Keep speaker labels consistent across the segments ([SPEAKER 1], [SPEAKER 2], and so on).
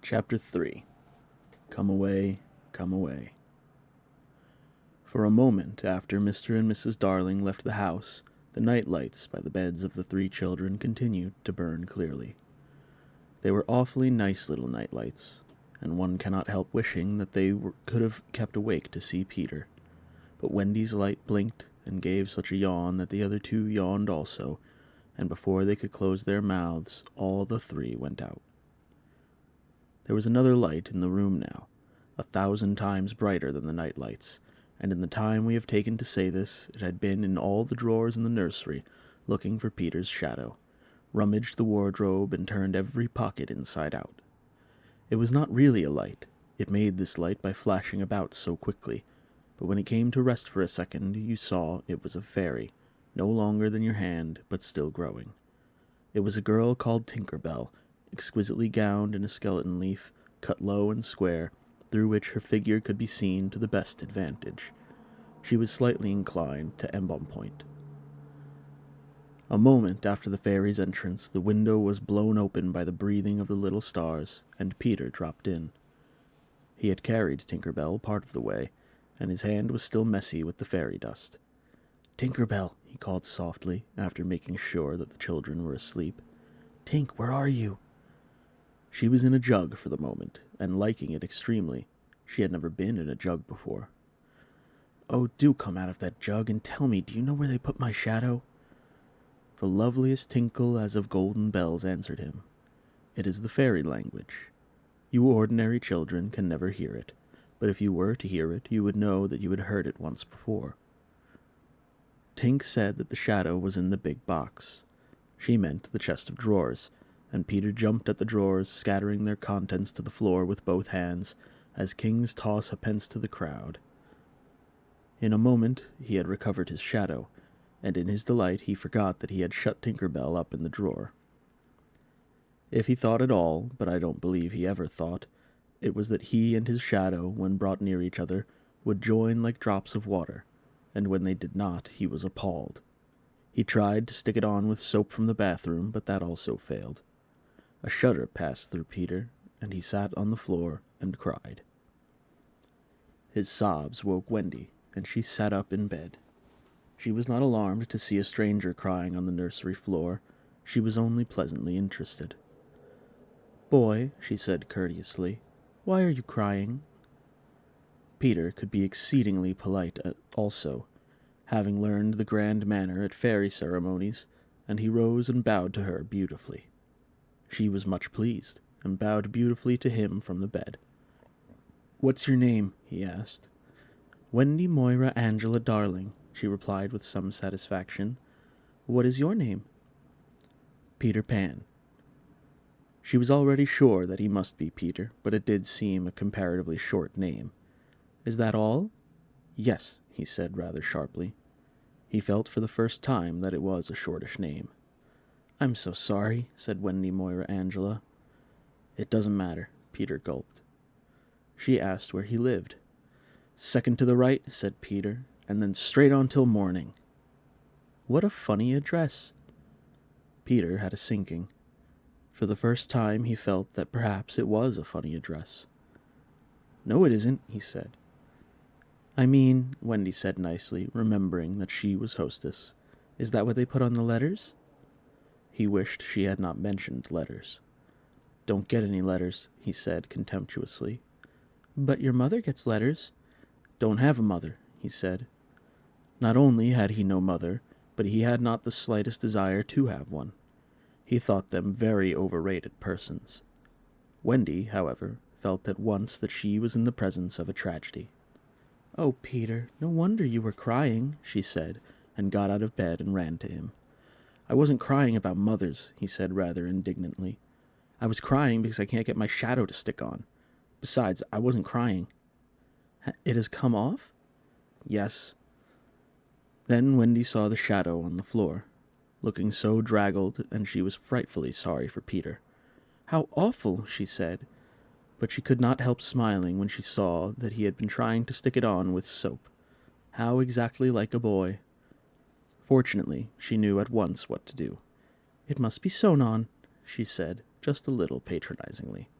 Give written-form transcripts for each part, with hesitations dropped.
[SPEAKER 1] Chapter 3. Come Away, Come Away. For a moment after Mr. and Mrs. Darling left the house, the night lights by the beds of the 3 children continued to burn clearly. They were awfully nice little night lights, and one cannot help wishing that they could have kept awake to see Peter. But Wendy's light blinked and gave such a yawn that the other 2 yawned also, and before they could close their mouths, all the 3 went out. There was another light in the room now, 1,000 times brighter than the night lights, and in the time we have taken to say this, it had been in all the drawers in the nursery, looking for Peter's shadow, rummaged the wardrobe, and turned every pocket inside out. It was not really a light. It made this light by flashing about so quickly, but when it came to rest for a second, you saw it was a fairy, no longer than your hand, but still growing. It was a girl called Tinker Bell, exquisitely gowned in a skeleton leaf, cut low and square, through which her figure could be seen to the best advantage. She was slightly inclined to embonpoint. A moment after the fairy's entrance, the window was blown open by the breathing of the little stars, and Peter dropped in. He had carried Tinker Bell part of the way, and his hand was still messy with the fairy dust. "Tinker Bell," he called softly, after making sure that the children were asleep. "Tink, where are you?" She was in a jug for the moment, and liking it extremely. She had never been in a jug before. "Oh, do come out of that jug and tell me, do you know where they put my shadow?" The loveliest tinkle as of golden bells answered him. It is the fairy language. You ordinary children can never hear it, but if you were to hear it, you would know that you had heard it once before. Tink said that the shadow was in the big box. She meant the chest of drawers, and Peter jumped at the drawers, scattering their contents to the floor with both hands, as kings toss a pence to the crowd. In a moment he had recovered his shadow, and in his delight he forgot that he had shut Tinker Bell up in the drawer. If he thought at all, but I don't believe he ever thought, it was that he and his shadow, when brought near each other, would join like drops of water, and when they did not, he was appalled. He tried to stick it on with soap from the bathroom, but that also failed. A shudder passed through Peter, and he sat on the floor and cried. His sobs woke Wendy, and she sat up in bed. She was not alarmed to see a stranger crying on the nursery floor. She was only pleasantly interested. "Boy," she said courteously, "why are you crying?" Peter could be exceedingly polite also, having learned the grand manner at fairy ceremonies, and he rose and bowed to her beautifully. She was much pleased, and bowed beautifully to him from the bed. "What's your name?" he asked. "Wendy Moira Angela Darling," she replied with some satisfaction. "What is your name?" "Peter Pan." She was already sure that he must be Peter, but it did seem a comparatively short name. "Is that all?" "Yes," he said rather sharply. He felt for the first time that it was a shortish name. "I'm so sorry," said Wendy Moira Angela. "It doesn't matter," Peter gulped. She asked where he lived. "Second to the right," said Peter, "and then straight on till morning." "What a funny address." Peter had a sinking. For the first time he felt that perhaps it was a funny address. "No, it isn't," he said. "I mean," Wendy said nicely, remembering that she was hostess, "is that what they put on the letters?" He wished she had not mentioned letters. "Don't get any letters," he said contemptuously. "But your mother gets letters." "Don't have a mother," he said. Not only had he no mother, but he had not the slightest desire to have one. He thought them very overrated persons. Wendy, however, felt at once that she was in the presence of a tragedy. "Oh, Peter, no wonder you were crying," she said, and got out of bed and ran to him. "I wasn't crying about mothers," he said rather indignantly. "I was crying because I can't get my shadow to stick on. Besides, I wasn't crying." "It has come off?" "Yes." Then Wendy saw the shadow on the floor, looking so draggled, and she was frightfully sorry for Peter. "How awful," she said, but she could not help smiling when she saw that he had been trying to stick it on with soap. How exactly like a boy. Fortunately, she knew at once what to do. "It must be sewn on," she said, just a little patronizingly.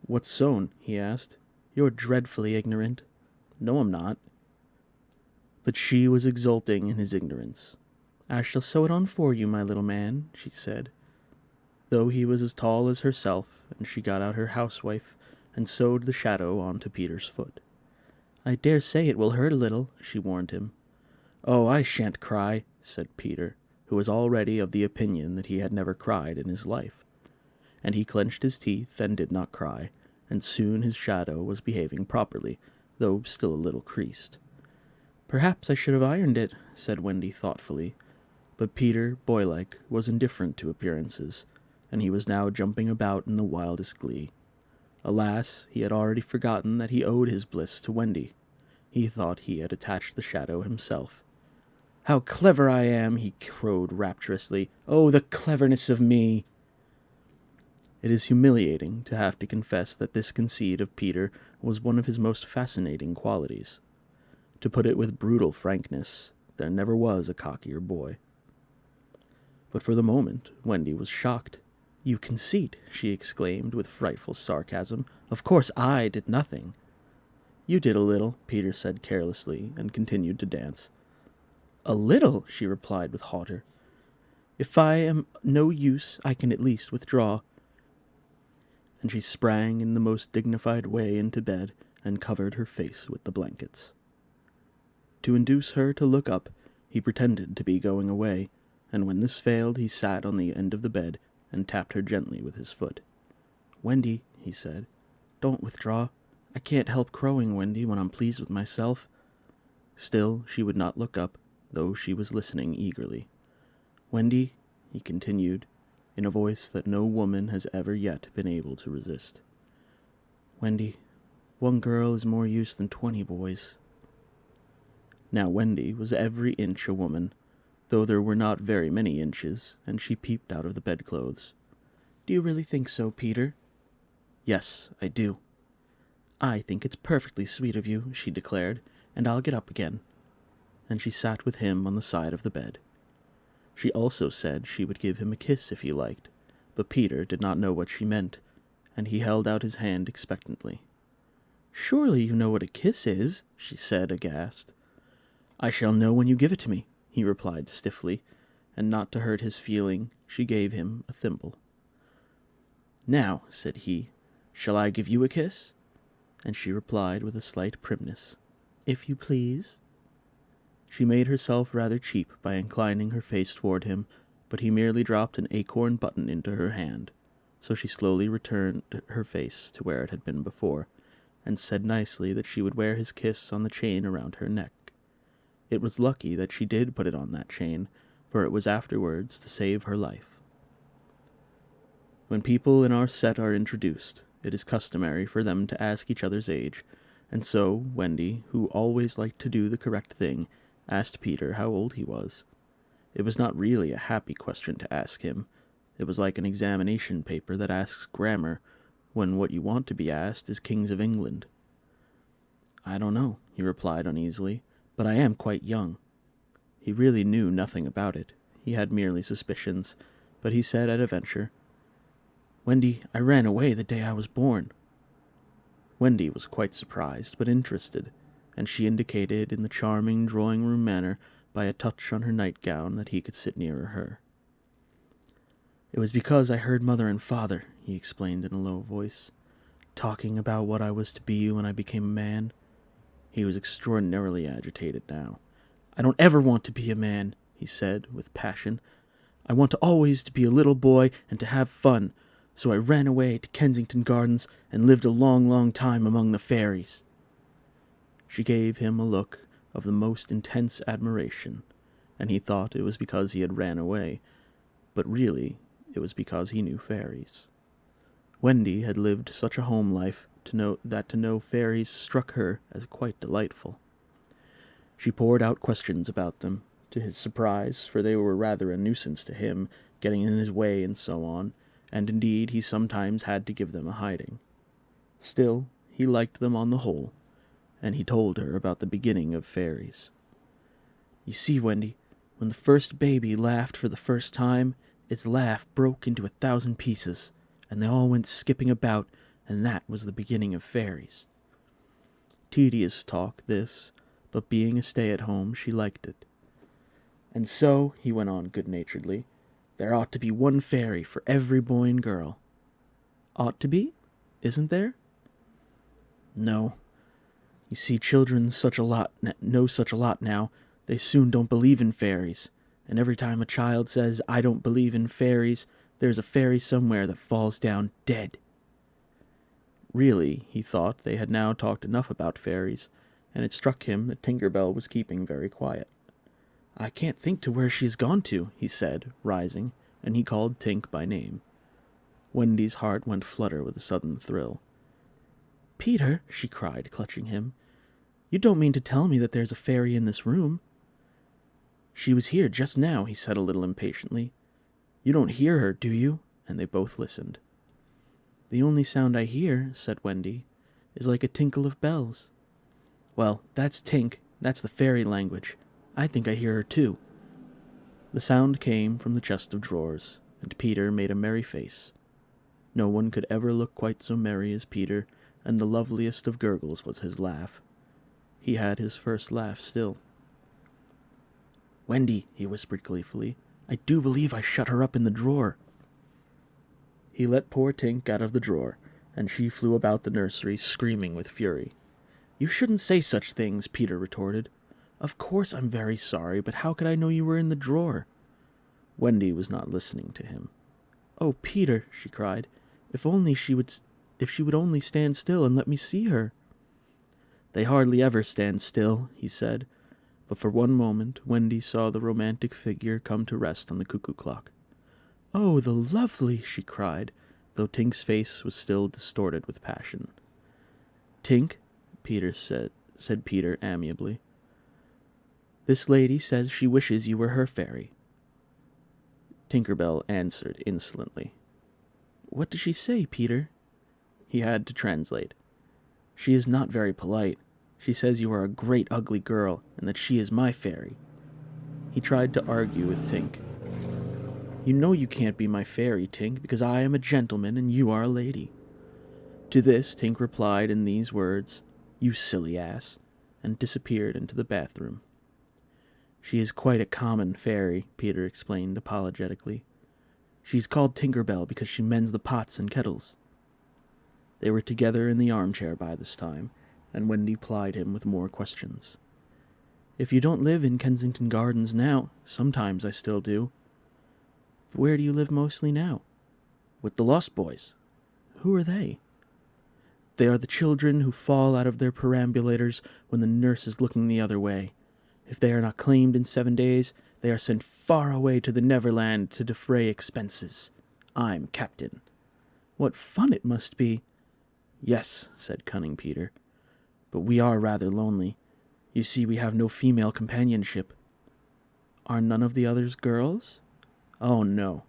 [SPEAKER 1] "What's sewn?" he asked. "You're dreadfully ignorant." "No, I'm not." But she was exulting in his ignorance. "I shall sew it on for you, my little man," she said, though he was as tall as herself, and she got out her housewife and sewed the shadow onto Peter's foot. "I dare say it will hurt a little," she warned him. "Oh, I shan't cry," said Peter, who was already of the opinion that he had never cried in his life. And he clenched his teeth and did not cry, and soon his shadow was behaving properly, though still a little creased. "Perhaps I should have ironed it," said Wendy thoughtfully, but Peter, boylike, was indifferent to appearances, and he was now jumping about in the wildest glee. Alas, he had already forgotten that he owed his bliss to Wendy. He thought he had attached the shadow himself. "How clever I am!" he crowed rapturously. "Oh, the cleverness of me!" It is humiliating to have to confess that this conceit of Peter was one of his most fascinating qualities. To put it with brutal frankness, there never was a cockier boy. But for the moment, Wendy was shocked. "You conceit!" she exclaimed with frightful sarcasm. "Of course I did nothing." "You did a little," Peter said carelessly, and continued to dance. "A little," she replied with hauteur. "If I am no use, I can at least withdraw." And she sprang in the most dignified way into bed and covered her face with the blankets. To induce her to look up, he pretended to be going away, and when this failed, he sat on the end of the bed and tapped her gently with his foot. "Wendy," he said, "don't withdraw. I can't help crowing, Wendy, when I'm pleased with myself." Still she would not look up, though she was listening eagerly. "Wendy," he continued, in a voice that no woman has ever yet been able to resist. "Wendy, one girl is more use than 20 boys." Now Wendy was every inch a woman, though there were not very many inches, and she peeped out of the bedclothes. "Do you really think so, Peter?" "Yes, I do." "I think it's perfectly sweet of you," she declared, "and I'll get up again." And she sat with him on the side of the bed. She also said she would give him a kiss if he liked, but Peter did not know what she meant, and he held out his hand expectantly. "Surely you know what a kiss is," she said, aghast. "I shall know when you give it to me," he replied stiffly, and not to hurt his feeling, she gave him a thimble. "Now," said he, "shall I give you a kiss?" And she replied with a slight primness, "If you please." She made herself rather cheap by inclining her face toward him, but he merely dropped an acorn button into her hand, so she slowly returned her face to where it had been before, and said nicely that she would wear his kiss on the chain around her neck. It was lucky that she did put it on that chain, for it was afterwards to save her life. When people in our set are introduced, it is customary for them to ask each other's age, and so Wendy, who always liked to do the correct thing, asked Peter how old he was. It was not really a happy question to ask him. It was like an examination paper that asks grammar, when what you want to be asked is Kings of England. "I don't know," he replied uneasily, "but I am quite young." He really knew nothing about it. He had merely suspicions, but he said at a venture, "Wendy, I ran away the day I was born." Wendy was quite surprised, but interested, and she indicated in the charming drawing-room manner by a touch on her nightgown that he could sit nearer her. "It was because I heard Mother and Father," he explained in a low voice, "talking about what I was to be when I became a man." He was extraordinarily agitated now. "I don't ever want to be a man," he said with passion. "I want always to be a little boy and to have fun, so I ran away to Kensington Gardens and lived a long, long time among the fairies." She gave him a look of the most intense admiration, and he thought it was because he had ran away, but really it was because he knew fairies. Wendy had lived such a home life to know fairies struck her as quite delightful. She poured out questions about them, to his surprise, for they were rather a nuisance to him, getting in his way and so on, and indeed he sometimes had to give them a hiding. Still, he liked them on the whole, and he told her about the beginning of fairies. "You see, Wendy, when the first baby laughed for the first time, its laugh broke into 1,000 pieces, and they all went skipping about, and that was the beginning of fairies. Tedious talk, this, but being a stay-at-home, she liked it. And so, he went on good-naturedly, there ought to be one fairy for every boy and girl. Ought to be? Isn't there? No. You see, children know such a lot now, they soon don't believe in fairies, and every time a child says, I don't believe in fairies, there's a fairy somewhere that falls down dead. Really, he thought, they had now talked enough about fairies, and it struck him that Tinker Bell was keeping very quiet. I can't think to where she has gone to, he said, rising, and he called Tink by name. Wendy's heart went flutter with a sudden thrill. Peter, she cried, clutching him, you don't mean to tell me that there's a fairy in this room? She was here just now, he said a little impatiently. You don't hear her, do you? And they both listened. The only sound I hear, said Wendy, is like a tinkle of bells. Well, that's Tink. That's the fairy language. I think I hear her too. The sound came from the chest of drawers, and Peter made a merry face. No one could ever look quite so merry as Peter, and the loveliest of gurgles was his laugh. He had his first laugh still. Wendy, he whispered gleefully, I do believe I shut her up in the drawer. He let poor Tink out of the drawer, and she flew about the nursery, screaming with fury. You shouldn't say such things, Peter retorted. Of course I'm very sorry, but how could I know you were in the drawer? Wendy was not listening to him. Oh, Peter, she cried, if she would only stand still and let me see her. They hardly ever stand still, he said, but for one moment Wendy saw the romantic figure come to rest on the cuckoo clock. Oh, the lovely, she cried, though Tink's face was still distorted with passion. Tink, Peter said Peter amiably. This lady says she wishes you were her fairy. Tinker Bell answered insolently. What does she say, Peter? He had to translate. She is not very polite. She says you are a great ugly girl, and that she is my fairy. He tried to argue with Tink. You know you can't be my fairy, Tink, because I am a gentleman and you are a lady. To this Tink replied in these words, You silly ass, and disappeared into the bathroom. She is quite a common fairy, Peter explained apologetically. She's called Tinker Bell because she mends the pots and kettles. They were together in the armchair by this time, and Wendy plied him with more questions. If you don't live in Kensington Gardens now, sometimes I still do. But where do you live mostly now? With the Lost Boys. Who are they? They are the children who fall out of their perambulators when the nurse is looking the other way. If they are not claimed in 7 days, they are sent far away to the Neverland to defray expenses. I'm captain. What fun it must be. Yes, said cunning Peter, but we are rather lonely. You see, we have no female companionship. Are none of the others girls? Oh, no.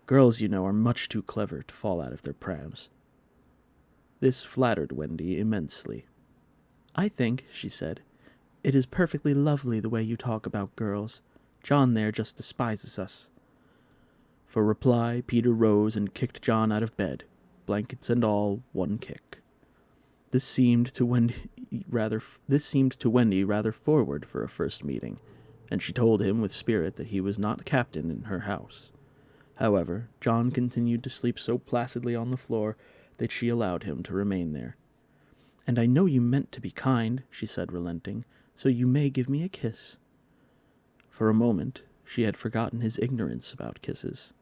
[SPEAKER 1] Girls, you know, are much too clever to fall out of their prams. This flattered Wendy immensely. I think, she said, it is perfectly lovely the way you talk about girls. John there just despises us. For reply, Peter rose and kicked John out of bed, blankets and all, one kick. This seemed to Wendy rather forward for a first meeting, and she told him with spirit that he was not captain in her house. However, John continued to sleep so placidly on the floor that she allowed him to remain there. And I know you meant to be kind, she said, relenting, so you may give me a kiss. For a moment, she had forgotten his ignorance about kisses.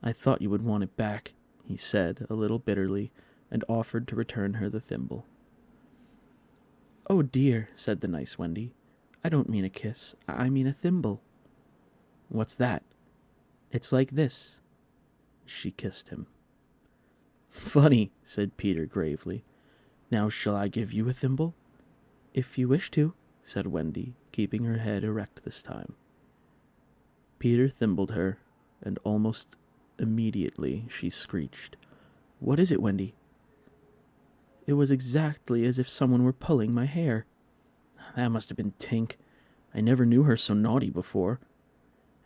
[SPEAKER 1] I thought you would want it back, he said, a little bitterly, and offered to return her the thimble. Oh dear, said the nice Wendy, I don't mean a kiss, I mean a thimble. What's that? It's like this. She kissed him. Funny, said Peter gravely. Now shall I give you a thimble? If you wish to, said Wendy, keeping her head erect this time. Peter thimbled her, and almost immediately she screeched. What is it, Wendy? It was exactly as if someone were pulling my hair. That must have been Tink. I never knew her so naughty before.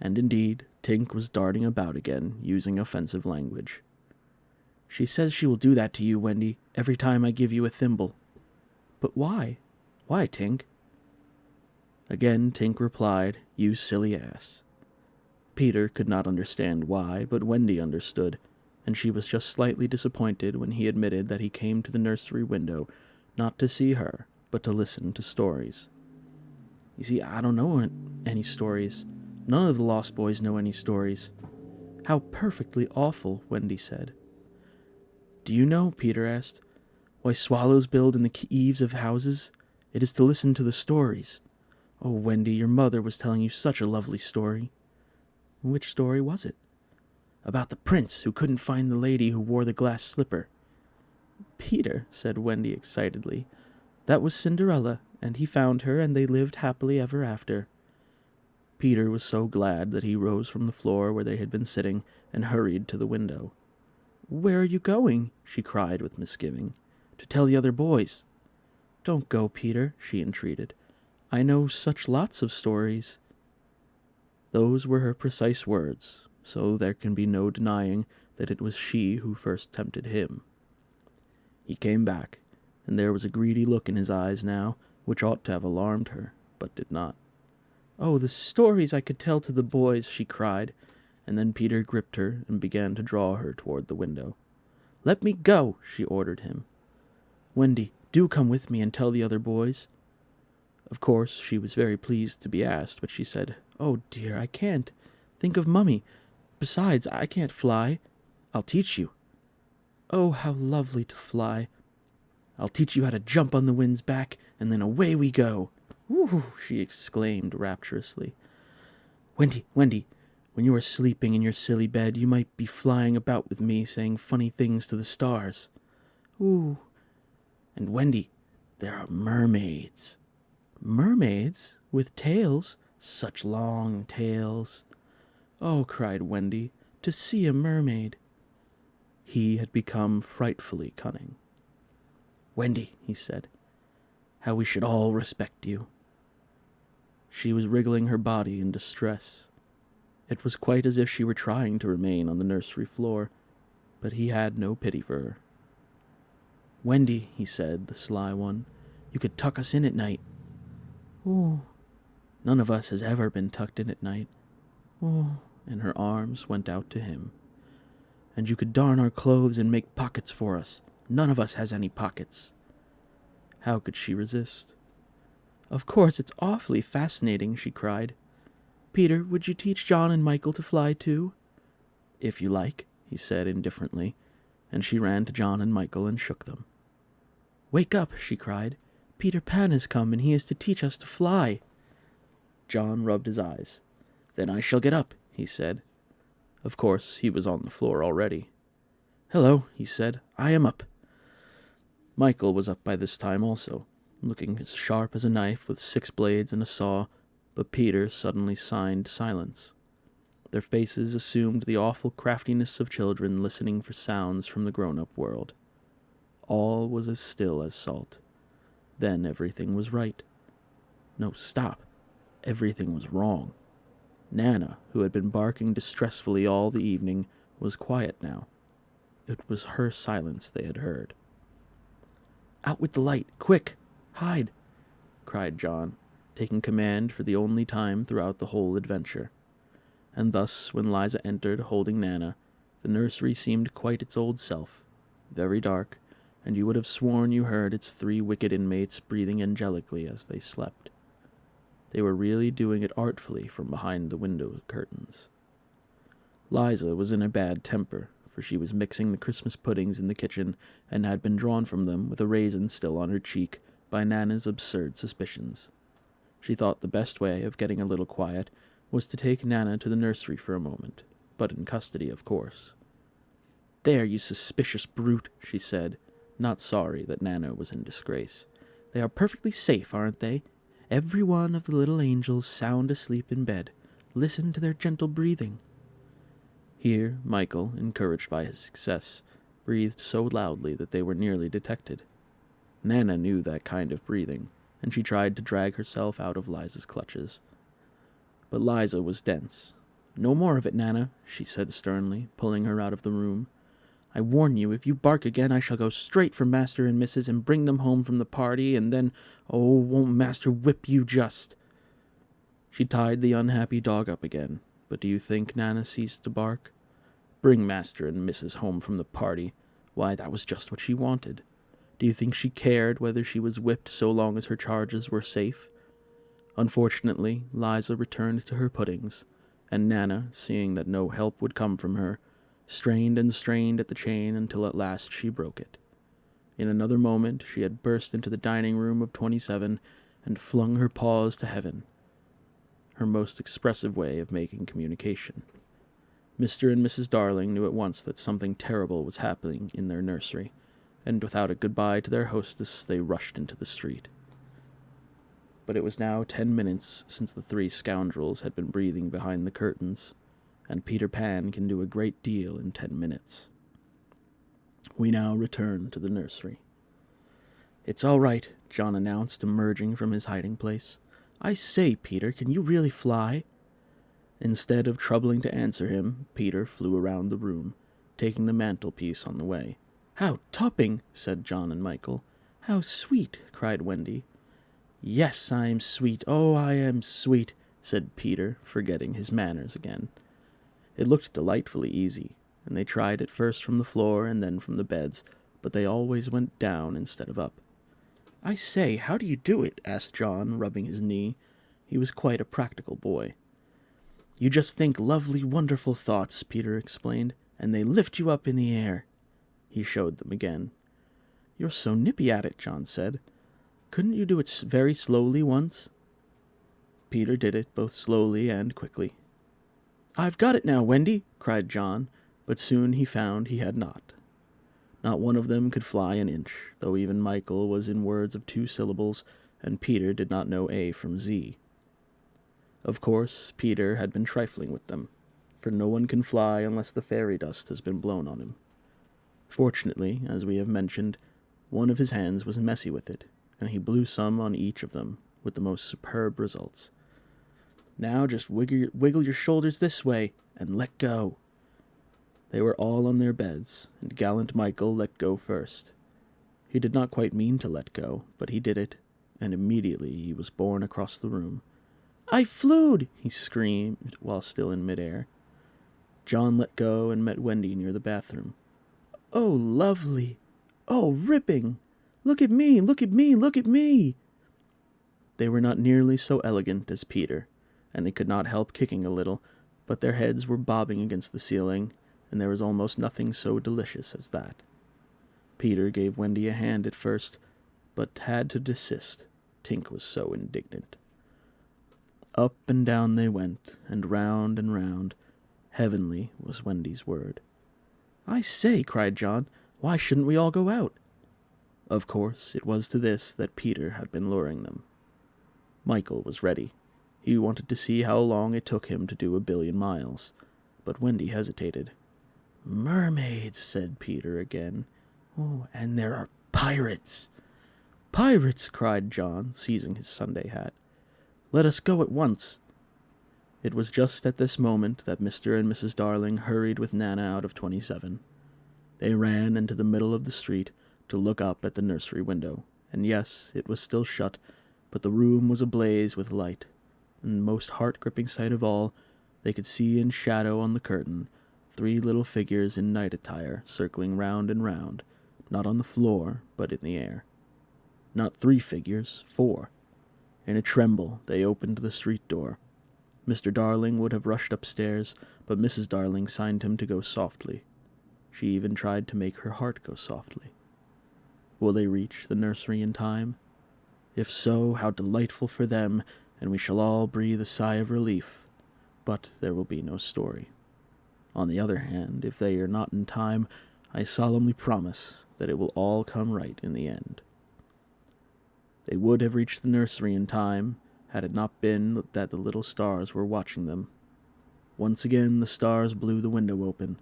[SPEAKER 1] And indeed, Tink was darting about again, using offensive language. She says she will do that to you, Wendy, every time I give you a thimble. But why? Why, Tink? Again Tink replied, You silly ass. Peter could not understand why, but Wendy understood, and she was just slightly disappointed when he admitted that he came to the nursery window not to see her, but to listen to stories. You see, I don't know any stories. None of the Lost Boys know any stories. How perfectly awful, Wendy said. Do you know, Peter asked, why swallows build in the eaves of houses? It is to listen to the stories. Oh, Wendy, your mother was telling you such a lovely story. Which story was it? About the prince who couldn't find the lady who wore the glass slipper. Peter, said Wendy excitedly, that was Cinderella, and he found her, and they lived happily ever after. Peter was so glad that he rose from the floor where they had been sitting and hurried to the window. Where are you going? She cried with misgiving. To tell the other boys. Don't go, Peter, she entreated. I know such lots of stories. Those were her precise words, so there can be no denying that it was she who first tempted him. He came back, and there was a greedy look in his eyes now, which ought to have alarmed her, but did not. Oh, the stories I could tell to the boys, she cried, and then Peter gripped her and began to draw her toward the window. Let me go, she ordered him. Wendy, do come with me and tell the other boys. Of course, she was very pleased to be asked, but she said, Oh, dear, I can't. Think of Mummy. Besides, I can't fly. I'll teach you. Oh, how lovely to fly. I'll teach you how to jump on the wind's back, and then away we go. Woo! She exclaimed rapturously. Wendy, when you are sleeping in your silly bed, you might be flying about with me, saying funny things to the stars. Ooh. And Wendy, there are mermaids. Mermaids? With tails? Such long tails. Oh, cried Wendy, to see a mermaid. He had become frightfully cunning. Wendy, he said, how we should all respect you. She was wriggling her body in distress. It was quite as if she were trying to remain on the nursery floor, but he had no pity for her. Wendy, he said, the sly one, you could tuck us in at night. Oh, none of us has ever been tucked in at night. Oh, and her arms went out to him. And you could darn our clothes and make pockets for us. None of us has any pockets. How could she resist? Of course, it's awfully fascinating, she cried. Peter, would you teach John and Michael to fly too? If you like, he said indifferently, and she ran to John and Michael and shook them. Wake up, she cried. Peter Pan has come, and he is to teach us to fly. John rubbed his eyes. Then I shall get up, he said. Of course, he was on the floor already. Hello, he said. I am up. Michael was up by this time also, looking as sharp as a knife with 6 blades and a saw, but Peter suddenly signed silence. Their faces assumed the awful craftiness of children listening for sounds from the grown-up world. All was as still as salt. Then everything was right. No, stop. Everything was wrong. Nana, who had been barking distressfully all the evening, was quiet now. It was her silence they had heard. Out with the light, quick! Hide! Cried John, taking command for the only time throughout the whole adventure. And thus, when Liza entered holding Nana, the nursery seemed quite its old self, very dark, and you would have sworn you heard its 3 wicked inmates breathing angelically as they slept. They were really doing it artfully from behind the window curtains. Liza was in a bad temper, for she was mixing the Christmas puddings in the kitchen, and had been drawn from them with a raisin still on her cheek by Nana's absurd suspicions. She thought the best way of getting a little quiet was to take Nana to the nursery for a moment, but in custody, of course. There, you suspicious brute, she said, not sorry that Nana was in disgrace. They are perfectly safe, aren't they? Every one of the little angels sound asleep in bed. Listen to their gentle breathing. Here Michael, encouraged by his success, breathed so loudly that they were nearly detected. Nana knew that kind of breathing, and she tried to drag herself out of Liza's clutches. But Liza was dense. No more of it, Nana, she said sternly, pulling her out of the room. I warn you, if you bark again, I shall go straight for Master and Mrs. and bring them home from the party, and then, oh, won't Master whip you just!" She tied the unhappy dog up again, but do you think Nana ceased to bark? Bring Master and Mrs. home from the party. Why, that was just what she wanted. Do you think she cared whether she was whipped so long as her charges were safe? Unfortunately, Liza returned to her puddings, and Nana, seeing that no help would come from her, strained and strained at the chain until at last she broke it. In another moment she had burst into the dining room of 27 and flung her paws to heaven, her most expressive way of making communication. Mr. and Mrs. Darling knew at once that something terrible was happening in their nursery, and without a goodbye to their hostess they rushed into the street. But it was now 10 minutes since the three scoundrels had been breathing behind the curtains, and Peter Pan can do a great deal in 10 minutes. We now return to the nursery. "It's all right," John announced, emerging from his hiding place. "I say, Peter, can you really fly?" Instead of troubling to answer him, Peter flew around the room, taking the mantelpiece on the way. "How topping!" said John and Michael. "How sweet!" cried Wendy. "Yes, I am sweet, oh, I am sweet," said Peter, forgetting his manners again. It looked delightfully easy, and they tried it first from the floor and then from the beds, but they always went down instead of up. "I say, how do you do it?" asked John, rubbing his knee. He was quite a practical boy. "You just think lovely, wonderful thoughts," Peter explained, "and they lift you up in the air." He showed them again. "You're so nippy at it," John said. "Couldn't you do it very slowly once?" Peter did it both slowly and quickly. "I've got it now, Wendy," cried John, but soon he found he had not. Not one of them could fly an inch, though even Michael was in words of 2 syllables, and Peter did not know A from Z. Of course, Peter had been trifling with them, for no one can fly unless the fairy dust has been blown on him. Fortunately, as we have mentioned, one of his hands was messy with it, and he blew some on each of them, with the most superb results. "Now just wiggle your shoulders this way, and let go." They were all on their beds, and gallant Michael let go first. He did not quite mean to let go, but he did it, and immediately he was borne across the room. "I flewed!" he screamed while still in midair. John let go and met Wendy near the bathroom. "Oh, lovely! Oh, ripping! Look at me! Look at me! Look at me!" They were not nearly so elegant as Peter, and they could not help kicking a little, but their heads were bobbing against the ceiling, and there was almost nothing so delicious as that. Peter gave Wendy a hand at first, but had to desist. Tink was so indignant. Up and down they went, and round and round. Heavenly was Wendy's word. "I say," cried John, "why shouldn't we all go out?" Of course, it was to this that Peter had been luring them. Michael was ready. He wanted to see how long it took him to do 1,000,000,000 miles, but Wendy hesitated. "Mermaids," said Peter again. "Oh, and there are pirates." "Pirates!" cried John, seizing his Sunday hat. "Let us go at once." It was just at this moment that Mr. and Mrs. Darling hurried with Nana out of 27. They ran into the middle of the street to look up at the nursery window, and yes, it was still shut, but the room was ablaze with light, and most heart-gripping sight of all, they could see in shadow on the curtain 3 little figures in night attire circling round and round, not on the floor, but in the air. Not 3 figures, 4. In a tremble, they opened the street door. Mr. Darling would have rushed upstairs, but Mrs. Darling signed him to go softly. She even tried to make her heart go softly. Will they reach the nursery in time? If so, how delightful for them, and we shall all breathe a sigh of relief. But there will be no story. On the other hand, if they are not in time, I solemnly promise that it will all come right in the end. They would have reached the nursery in time, had it not been that the little stars were watching them. Once again the stars blew the window open,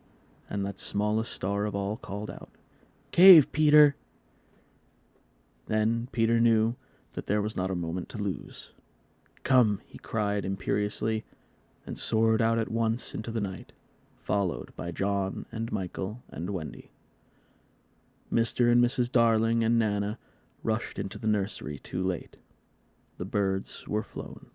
[SPEAKER 1] and that smallest star of all called out, "Cave, Peter!" Then Peter knew that there was not a moment to lose. "Come," he cried imperiously, and soared out at once into the night, followed by John and Michael and Wendy. Mr. and Mrs. Darling and Nana rushed into the nursery too late. The birds were flown.